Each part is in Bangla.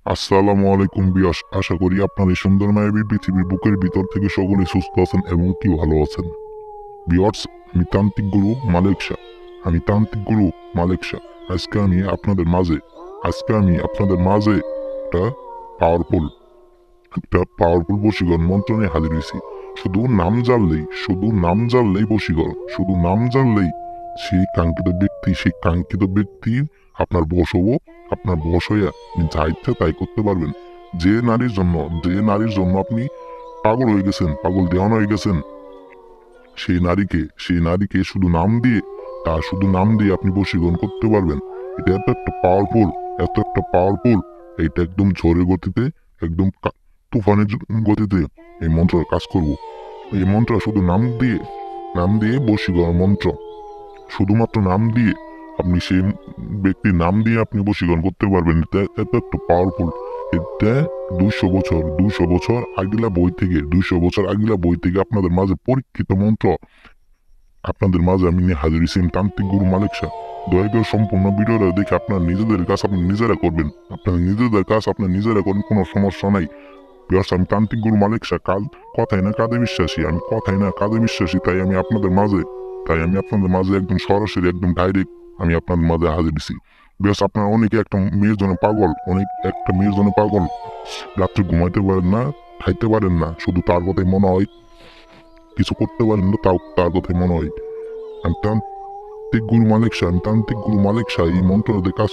আসসালামু আলাইকুম বিয়াস, আশা করি আপনার এই সুন্দর মায়াবী পৃথিবীর বুকের ভিতর থেকে সকলেই সুস্থ আছেন এবং কি ভালো আছেন। বিয়ার্স, আমি তান্ত্রিক গুরু মালিক শাহ। আজকে আমি আপনাদের মাঝে একটা পাওয়ারফুল বশীকরণ মন্ত্র নিয়ে হাজির হয়েছি। শুধু নাম জানলেই বশীকরণ, শুধু নাম জানলেই সেই কাঙ্ক্ষিত ব্যক্তি আপনার বশ হবো। আপনার বশ হইয়া আপনি যা ইচ্ছা তাই করতে পারবেন। যে নারীর জন্য আপনি পাগল দেওয়ানো হয়ে গেছেন, সেই নারীকে শুধু নাম দিয়ে আপনি বশীকরণ করতে পারবেন। এটা এত একটা পাওয়ারফুল, এটা একদম ঝড়ের গতিতে, একদম তুফানের গতিতে এই মন্ত্র কাজ করব। এই মন্ত্র শুধু নাম দিয়ে বশীকরণ মন্ত্র, শুধুমাত্র নাম দিয়ে আপনি সেই ব্যক্তির নাম দিয়ে আপনি বশীকরণ করতে পারবেন। এটা এত একটা পাওয়ারফুল। এটা 200 বছর আগিলা বই থেকে আপনাদের মাঝে পরীক্ষিত মন্ত্র আপনাদের মাঝে আমি নিয়ে হাজির হয়েছি। তান্ত্রিক গুরু মালিক শাহ। দয়া করে সম্পূর্ণ ভিডিওটা দেখে আপনার নিজেদের কাজ আপনি নিজেরা করবেন। আপনার নিজেরা করেন, কোনো সমস্যা নাই। বিকজ আমি তান্ত্রিক গুরু মালিক শাহ। কথাই না কাজে বিশ্বাসী। তাই আমি আপনাদের মাঝে একদম সরাসরি, একদম ডাইরেক্ট আমি আপনাদের মাঝে হাজির হয়েছি। বিকজ আপনারা অনেকে একটা মেয়ের জন্য পাগল, রাত্রে ঘুমাইতে পারেন না, খাইতে পারেন না, শুধু তার কথাই মনে হয়, কিছু করতে পারেন না, তার কথাই মনে হয়। আমি তান্ত্রিক গুরু মালিক শাহ। এই মন্ত্রটা দিয়ে কাজ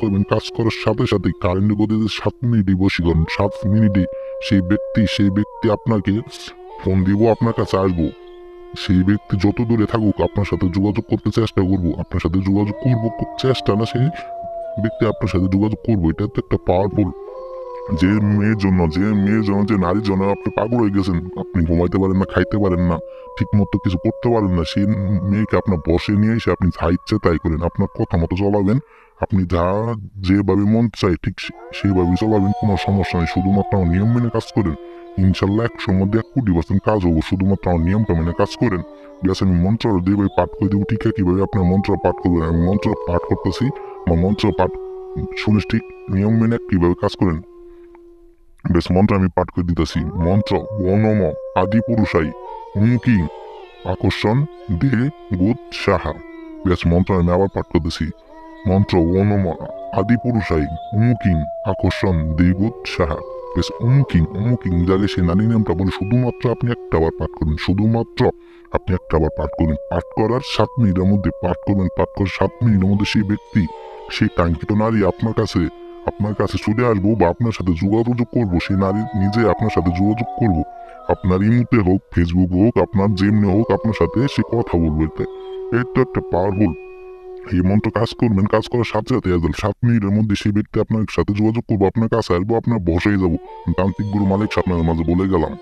করবেন। কাজ করার সাথে সাথে কারেন্টের গতিতে 7 মিনিটই বশীকরণ। 7 মিনিটে সেই ব্যক্তি আপনাকে ফোন দিব, আপনার কাছে আসবো। সেই ব্যক্তি যত দূরে থাকুক আপনার সাথে যোগাযোগ করতে চেষ্টা করবো। সেই ব্যক্তি আপনার সাথে যোগাযোগ করবো। এটা তো একটা পাওয়ারফুল। যে নারীর জন্য আপনি পাগল হয়ে গেছেন, আপনি ঘুমাইতে পারেন না, খাইতে পারেন না, ঠিক মতো কিছু করতে পারেন না, সেই মেয়েকে আপনার বসে নিয়ে এসে আপনি যা ইচ্ছে তাই করেন। আপনার কথা মতো চলাবেন, আপনি যেভাবে মন চাই ঠিক সেইভাবে চলাবেন, কোনো সমস্যা নেই। শুধুমাত্র আমার নিয়ম মেনে কাজ করেন, ইনশাল্লাহ 100-র মধ্যে 1 কোটি% কাজ হবো। শুধুমাত্র আমার নিয়মটা মেনে কাজ করেন। ব্যাস, আমি মন্ত্র দিয়ে পাঠ করে দেবো। ঠিক আছে, কিভাবে আপনার মন্ত্র পাঠ করবেন আমি মন্ত্র পাঠ করতেছি। আমার মন্ত্র পাঠ শুনে ঠিক নিয়ম মেনে কিভাবে কাজ করেন বেশ, মন্ত্র আমি পাঠ করে দিতেছি। মন্ত্র: ওনম আদি পুরুষাই হুমকিং আকর্ষণ দে গুদ সাহা। বেশ, মন্ত্র আমি আবার পাঠ করতেছি। মন্ত্র: ওনম আদি পুরুষাই হুমকিং আকর্ষণ দে গুদ সাহা। বেশ, উমুকিং জাগে সে নারী নামটা বলে শুধুমাত্র আপনি একটা বার পাঠ করুন। পাঠ করার 7 মিনিটের মধ্যে সেই কাঙ্ক্ষিত নারী আপনার কাছে চলে আসবো, বা আপনার সাথে যোগাযোগ করবো। সেই নারী নিজে আপনার সাথে যোগাযোগ করবো। আপনার ইমুতে হোক, ফেসবুক হোক, আপনার যেমনি হোক, আপনার সাথে সে কথা বলবো। এটা তো একটা পাওয়ারফুল। এই মন্ত্র কাজ করবেন, কাজ করার সাথে সাথে 7 মিনিটের মধ্যে সেই ব্যক্তি আপনার সাথে যোগাযোগ করবো, আপনার কাছে আসবো, আপনার বসেই যাবো। তান্ত্রিক গুরু মালিক শাহ আপনাদের মাঝে বলে গেলাম।